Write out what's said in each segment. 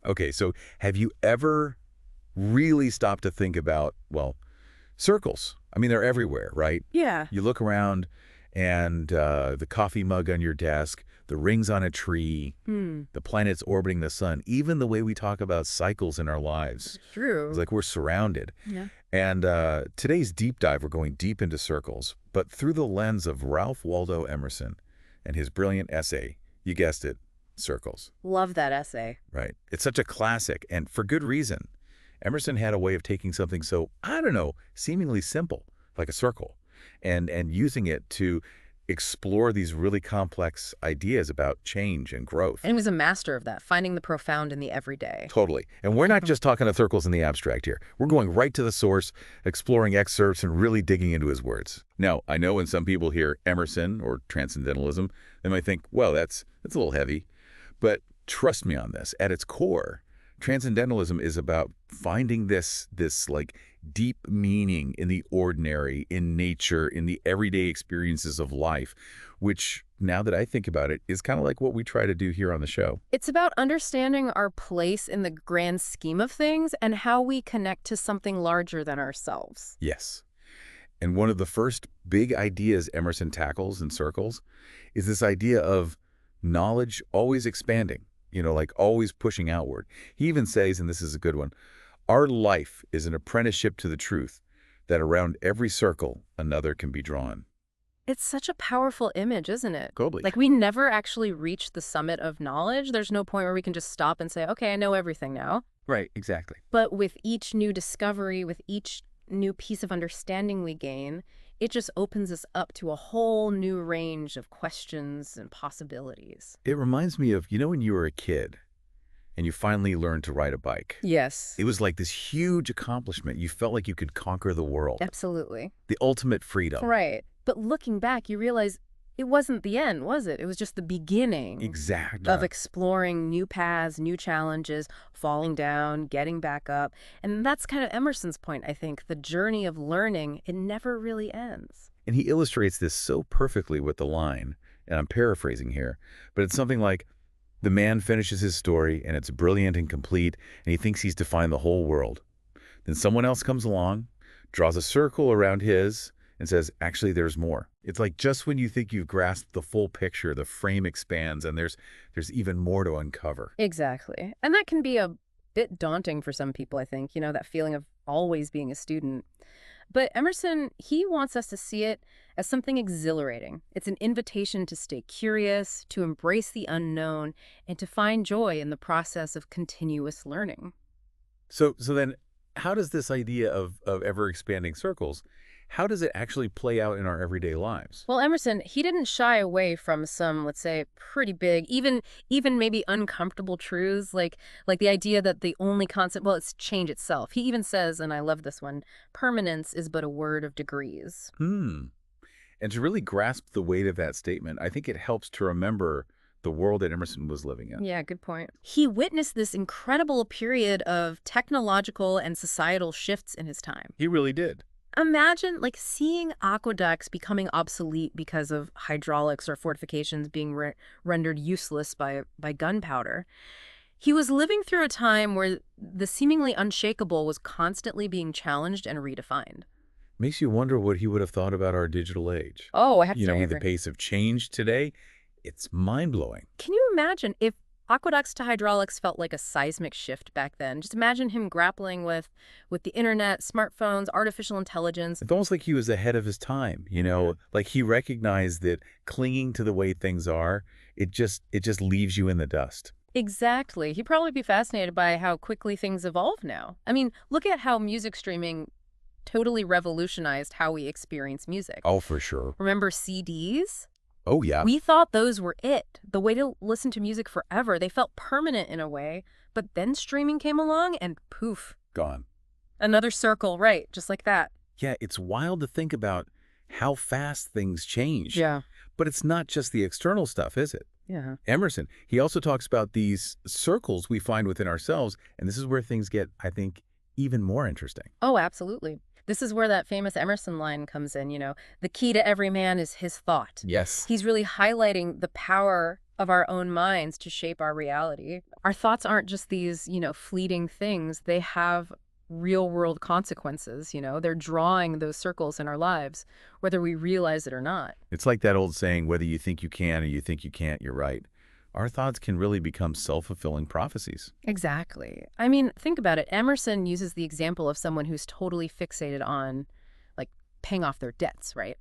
Okay, so have you ever really stopped to think about, well, circles? I mean, they're everywhere, right? Yeah. You look around and the coffee mug on your desk, the rings on a tree, Hmm. the planets orbiting the sun, even the way we talk about cycles in our lives. It's True. like we're surrounded. Yeah. And today's deep dive, we're going deep into circles, but through the lens of Ralph Waldo Emerson and his brilliant essay, you guessed it, Circles. Love that essay. Right. It's such a classic, and for good reason. Emerson had a way of taking something so, I don't know, seemingly simple, like a circle, and using it to explore these really complex ideas about change and growth. And he was a master of that, finding the profound in the everyday. Totally. And we're not just talking of circles in the abstract here. We're going right to the source, exploring excerpts, and really digging into his words. Now, I know when some people hear Emerson or transcendentalism, they might think, well, that's a little heavy. But trust me on this, at its core, transcendentalism is about finding this like deep meaning in the ordinary, in nature, in the everyday experiences of life, which, now that I think about it, is kind of like what we try to do here on the show. It's about understanding our place in the grand scheme of things and how we connect to something larger than ourselves. Yes. And one of the first big ideas Emerson tackles in Circles is this idea of knowledge always expanding, like always pushing outward. He even says, and this is a good one, our life is an apprenticeship to the truth that around every circle another can be drawn. It's such a powerful image, isn't it? Globally. Like, we never actually reach the summit of knowledge. There's no point where we can just stop and say, okay, I know everything now. Right, exactly. But with each new discovery, with each new piece of understanding we gain, it just opens us up to a whole new range of questions and possibilities. It reminds me of, when you were a kid and you finally learned to ride a bike. Yes. It was like this huge accomplishment. You felt like you could conquer the world. Absolutely. The ultimate freedom. Right. But looking back, you realize it wasn't the end, was it? It was just the beginning. Exactly. Of exploring new paths, new challenges, falling down, getting back up. And that's kind of Emerson's point, I think. The journey of learning, it never really ends. And he illustrates this so perfectly with the line, and I'm paraphrasing here, but it's something like, the man finishes his story, and it's brilliant and complete, and he thinks he's defined the whole world. Then someone else comes along, draws a circle around his, and says, actually, there's more. It's like just when you think you've grasped the full picture, the frame expands, and there's even more to uncover. Exactly. And that can be a bit daunting for some people, I think, that feeling of always being a student. But Emerson, he wants us to see it as something exhilarating. It's an invitation to stay curious, to embrace the unknown, and to find joy in the process of continuous learning. So then, how does this idea of ever-expanding circles, how does it actually play out in our everyday lives? Well, Emerson, he didn't shy away from some, let's say, pretty big, even maybe uncomfortable truths, like the idea that the only constant, well, it's change itself. He even says, and I love this one, permanence is but a word of degrees. And to really grasp the weight of that statement, I think it helps to remember the world that Emerson was living in. Yeah, good point. He witnessed this incredible period of technological and societal shifts in his time. He really did. Imagine seeing aqueducts becoming obsolete because of hydraulics or fortifications being rendered useless by gunpowder. He was living through a time where the seemingly unshakable was constantly being challenged and redefined. Makes you wonder what he would have thought about our digital age. Oh, I have to say, I With the agree. pace of change today, it's mind-blowing. Can you imagine if aqueducts to hydraulics felt like a seismic shift back then? Just imagine him grappling with the internet, smartphones, artificial intelligence. It's almost like he was ahead of his time, like he recognized that clinging to the way things are, it just leaves you in the dust. Exactly. He'd probably be fascinated by how quickly things evolve now. I mean, look at how music streaming totally revolutionized how we experience music. Oh, for sure. Remember CDs? Oh, yeah. We thought those were it, the way to listen to music forever. They felt permanent in a way, but then streaming came along and poof. Gone. Another circle, right, just like that. Yeah, it's wild to think about how fast things change. Yeah. But it's not just the external stuff, is it? Yeah. Emerson, he also talks about these circles we find within ourselves, and this is where things get, I think, even more interesting. Oh, absolutely. This is where that famous Emerson line comes in, the key to every man is his thought. Yes. He's really highlighting the power of our own minds to shape our reality. Our thoughts aren't just these, fleeting things. They have real world consequences, They're drawing those circles in our lives, whether we realize it or not. It's like that old saying, whether you think you can or you think you can't, you're right. Our thoughts can really become self-fulfilling prophecies. Exactly. I mean, think about it. Emerson uses the example of someone who's totally fixated on, like, paying off their debts, right?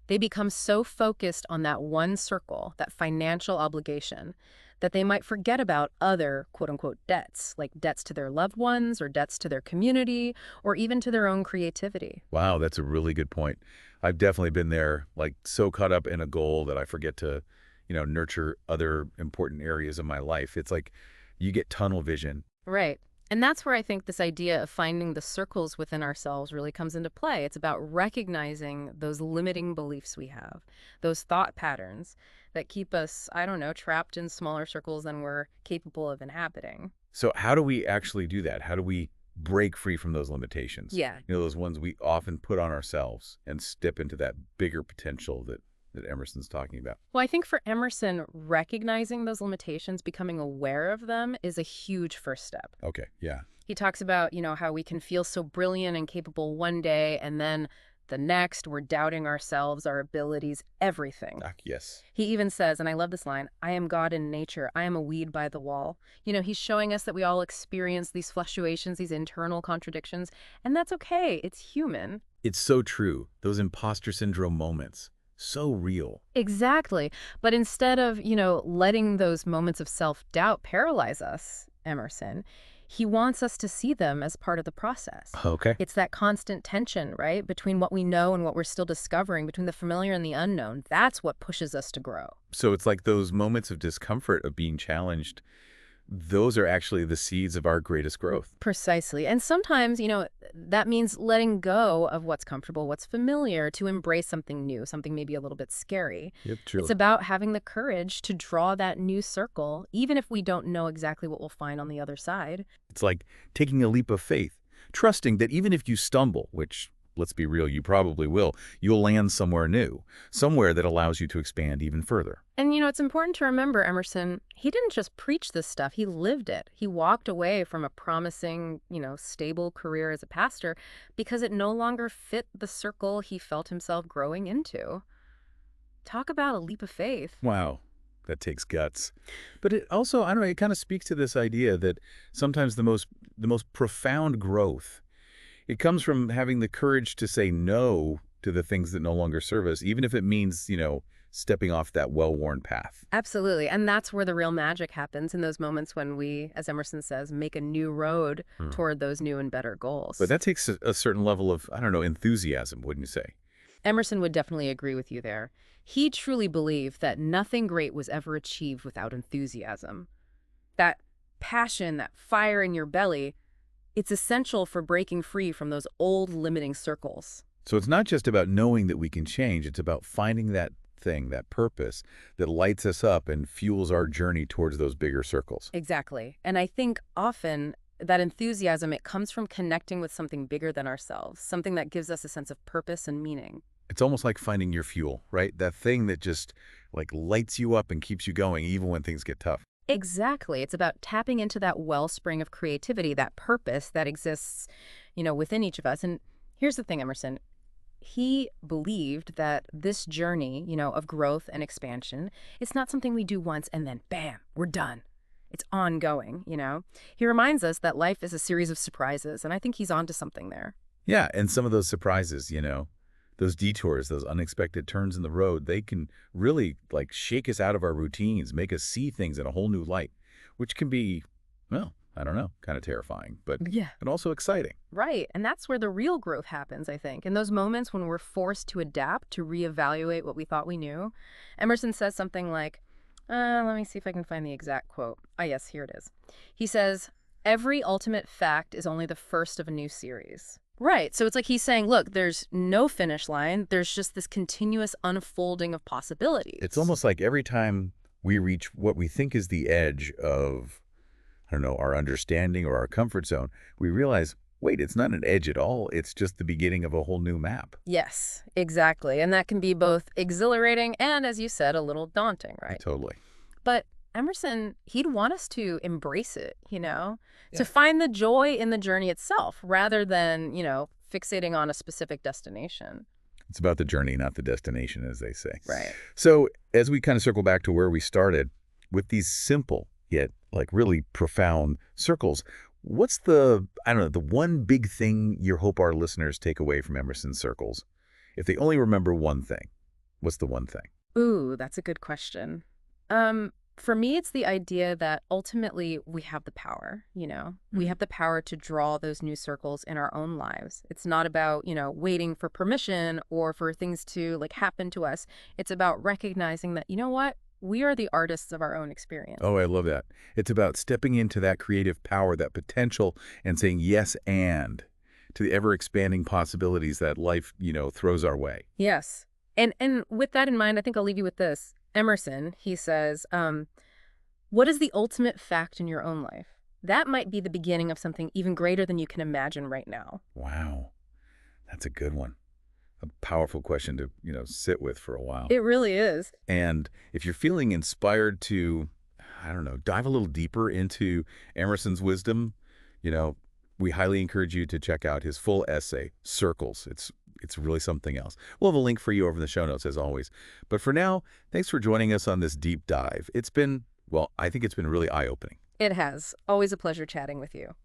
They become so focused on that one circle, that financial obligation, that they might forget about other quote-unquote debts, like debts to their loved ones or debts to their community or even to their own creativity. Wow, that's a really good point. I've definitely been there, like so caught up in a goal that I forget to, nurture other important areas of my life. It's like you get tunnel vision. Right. And that's where I think this idea of finding the circles within ourselves really comes into play. It's about recognizing those limiting beliefs we have, those thought patterns that keep us, I don't know, trapped in smaller circles than we're capable of inhabiting. So how do we actually do that? How do we break free from those limitations? Yeah. Those ones we often put on ourselves and step into that bigger potential that Emerson's talking about. Well, I think for Emerson, recognizing those limitations, becoming aware of them, is a huge first step. Okay, yeah. He talks about, how we can feel so brilliant and capable one day, and then the next, we're doubting ourselves, our abilities, everything. Yes. He even says, and I love this line, I am God in nature. I am a weed by the wall. He's showing us that we all experience these fluctuations, these internal contradictions, and that's okay. It's human. It's so true. Those imposter syndrome moments. So real. Exactly. But instead of, letting those moments of self-doubt paralyze us, Emerson, he wants us to see them as part of the process. Okay. It's that constant tension, right, between what we know and what we're still discovering, between the familiar and the unknown. That's what pushes us to grow. So it's like those moments of discomfort of being challenged. Those are actually the seeds of our greatest growth. Precisely. And sometimes, that means letting go of what's comfortable, what's familiar, to embrace something new, something maybe a little bit scary. Yep, true. It's about having the courage to draw that new circle, even if we don't know exactly what we'll find on the other side. It's like taking a leap of faith, trusting that even if you stumble, which, let's be real, you probably will, you'll land somewhere new, somewhere that allows you to expand even further. And, it's important to remember, Emerson, he didn't just preach this stuff, he lived it. He walked away from a promising, stable career as a pastor because it no longer fit the circle he felt himself growing into. Talk about a leap of faith. Wow. That takes guts. But it also, I don't know, it kind of speaks to this idea that sometimes the most profound growth, it comes from having the courage to say no to the things that no longer serve us, even if it means, stepping off that well-worn path. Absolutely. And that's where the real magic happens, in those moments when we, as Emerson says, make a new road toward those new and better goals. But that takes a certain level of, I don't know, enthusiasm, wouldn't you say? Emerson would definitely agree with you there. He truly believed that nothing great was ever achieved without enthusiasm. That passion, that fire in your belly, it's essential for breaking free from those old limiting circles. So it's not just about knowing that we can change, it's about finding that thing, that purpose that lights us up and fuels our journey towards those bigger circles. Exactly. And I think often that enthusiasm, it comes from connecting with something bigger than ourselves, something that gives us a sense of purpose and meaning. It's almost like finding your fuel, right? That thing that just like lights you up and keeps you going even when things get tough. Exactly. It's about tapping into that wellspring of creativity, that purpose that exists, within each of us. And here's the thing, Emerson. He believed that this journey, of growth and expansion, it's not something we do once and then, bam, we're done. It's ongoing, He reminds us that life is a series of surprises, and I think he's onto something there. Yeah, and some of those surprises, those detours, those unexpected turns in the road, they can really like shake us out of our routines, make us see things in a whole new light, which can be, well, I don't know, kind of terrifying, but yeah, and also exciting. Right. And that's where the real growth happens, I think. In those moments when we're forced to adapt, to reevaluate what we thought we knew. Emerson says something like, let me see if I can find the exact quote. Ah, yes, here it is. He says, every ultimate fact is only the first of a new series. Right. So it's like he's saying, look, there's no finish line. There's just this continuous unfolding of possibilities. It's almost like every time we reach what we think is the edge of, I don't know, our understanding or our comfort zone, we realize, wait, it's not an edge at all. It's just the beginning of a whole new map. Yes, exactly. And that can be both exhilarating and, as you said, a little daunting, right? Totally. But Emerson, he'd want us to embrace it, to Yeah. find the joy in the journey itself rather than, fixating on a specific destination. It's about the journey, not the destination, as they say. Right. So as we kind of circle back to where we started, with these simple yet like really profound circles, what's the, I don't know, the one big thing you hope our listeners take away from Emerson's circles? If they only remember one thing, what's the one thing? Ooh, that's a good question. For me, it's the idea that ultimately we have the power, We have the power to draw those new circles in our own lives. It's not about, waiting for permission or for things to like happen to us. It's about recognizing that, you know what? We are the artists of our own experience. Oh, I love that. It's about stepping into that creative power, that potential, and saying yes and to the ever-expanding possibilities that life, throws our way. Yes. And with that in mind, I think I'll leave you with this. Emerson, he says, what is the ultimate fact in your own life? That might be the beginning of something even greater than you can imagine right now. Wow, that's a good one. A powerful question to, sit with for a while. It really is. And if you're feeling inspired to, I don't know, dive a little deeper into Emerson's wisdom, we highly encourage you to check out his full essay, Circles. It's really something else. We'll have a link for you over in the show notes, as always. But for now, thanks for joining us on this deep dive. It's been, well, I think it's been really eye-opening. It has. Always a pleasure chatting with you.